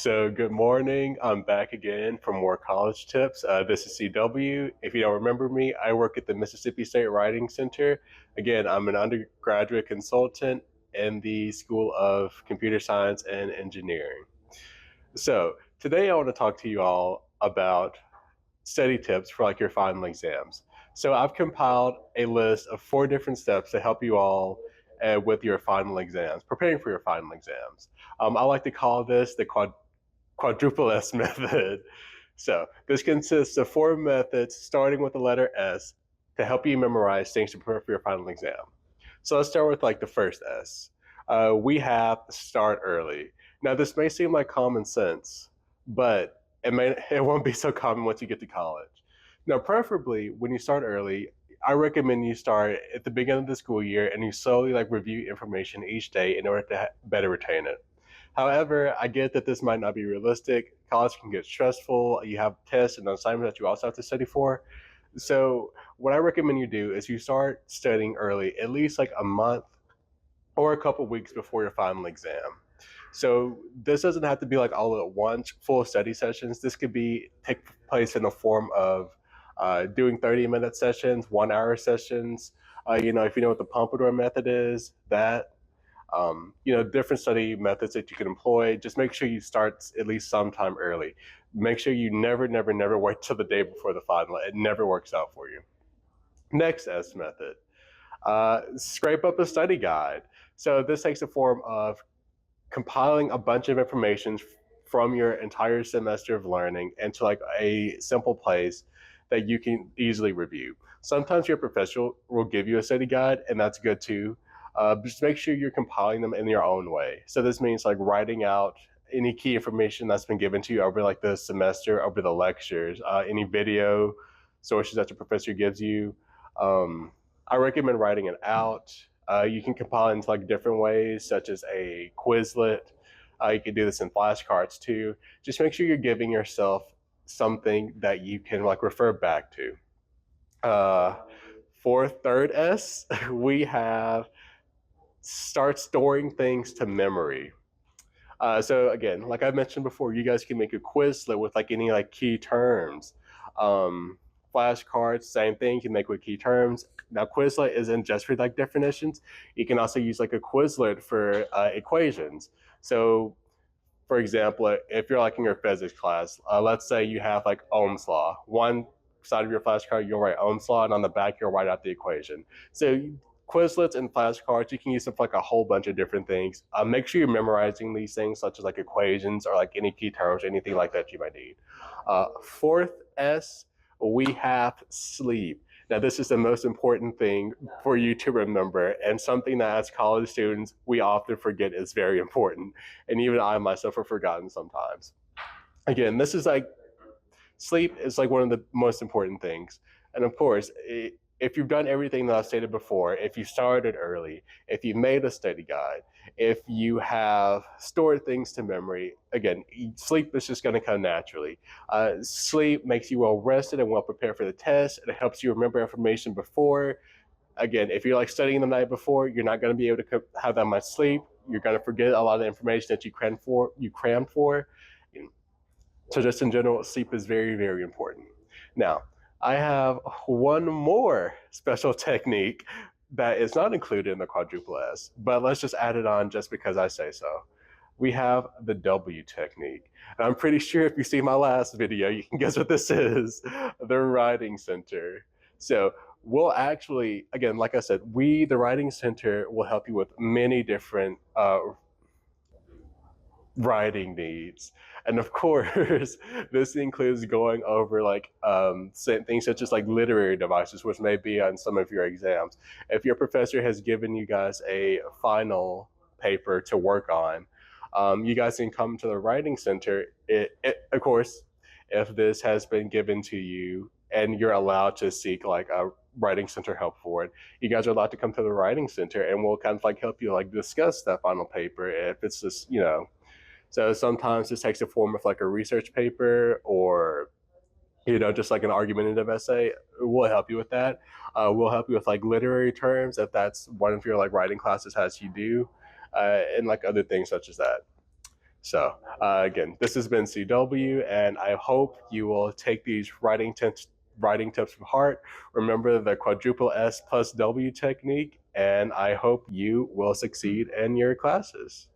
So good morning. I'm back again for more college tips. This is CW. If you don't remember me, I work at the Mississippi State Writing Center. Again, I'm an undergraduate consultant in the School of Computer Science and Engineering. So today I want to talk to you all about study tips for like your final exams. So I've compiled a list of 4 different steps to help you all with your final exams, preparing for your final exams. I like to call this the quadruple S method. So this consists of 4 methods starting with the letter S to help you memorize things to prepare for your final exam. So let's start with like the first S. We have start early. Now this may seem like common sense, but it won't be so common once you get to college. Now, preferably when you start early, I recommend you start at the beginning of the school year and you slowly like review information each day in order to better retain it. However, I get that this might not be realistic. College can get stressful. You have tests and assignments that you also have to study for. So, what I recommend you do is you start studying early, at least like a month or a couple weeks before your final exam. So, this doesn't have to be like all at once, full study sessions. This could be take place in the form of doing 30-minute sessions, 1 hour sessions. If you know what the Pompadour method is, that different study methods that you can employ. Just make sure you start at least sometime early. Make sure you never wait till the day before the final. It never works out for you. Next S method, scrape up a study guide. So this takes the form of compiling a bunch of information from your entire semester of learning into like a simple place that you can easily review. Sometimes your professor will give you a study guide, and that's good too. Just make sure you're compiling them in your own way. So this means like writing out any key information that's been given to you over like the semester, over the lectures, any video sources that the professor gives you. I recommend writing it out. You can compile it into like different ways, such as a Quizlet. You can do this in flashcards too. Just make sure you're giving yourself something that you can like refer back to. For third S, we have start storing things to memory. So again, like I mentioned before, you guys can make a Quizlet with like any like key terms. Flashcards, same thing, you can make with key terms. Now Quizlet isn't just for like definitions. You can also use like a Quizlet for equations. So for example, if you're like in your physics class, let's say you have like Ohm's law. One side of your flashcard, you'll write Ohm's law, and on the back, you'll write out the equation. So Quizlets and flashcards, you can use them for like a whole bunch of different things. Make sure you're memorizing these things, such as like equations or like any key terms, anything like that you might need. Fourth S, we have sleep. Now, this is the most important thing for you to remember, and something that as college students, we often forget is very important. And even I myself have forgotten sometimes. Again, this is like sleep is like one of the most important things. And of course, if you've done everything that I stated before, if you started early, if you made a study guide, if you have stored things to memory, again, sleep is just going to come naturally. Sleep makes you well rested and well prepared for the test. It helps you remember information before. Again, if you're like studying the night before, you're not going to be able to have that much sleep. You're going to forget a lot of the information that you crammed for. So just in general, sleep is very important. Now, I have one more special technique that is not included in the quadruple S, but let's just add it on just because I say so. We have the W technique. And I'm pretty sure if you see my last video, you can guess what this is, the writing center. So we'll actually, again, like I said, the writing center will help you with many different writing needs. And of course, this includes going over like things such as like literary devices, which may be on some of your exams. If your professor has given you guys a final paper to work on, you guys can come to the writing center. Of course, if this has been given to you and you're allowed to seek like a writing center help for it, you guys are allowed to come to the writing center and we'll kind of like help you like discuss that final paper if it's just, so sometimes this takes the form of like a research paper or, just like an argumentative essay. We'll help you with that. We'll help you with like literary terms if that's one of your like writing classes has you do, and like other things such as that. So again, this has been CW, and I hope you will take these writing tips to heart. Remember the quadruple S plus W technique, and I hope you will succeed in your classes.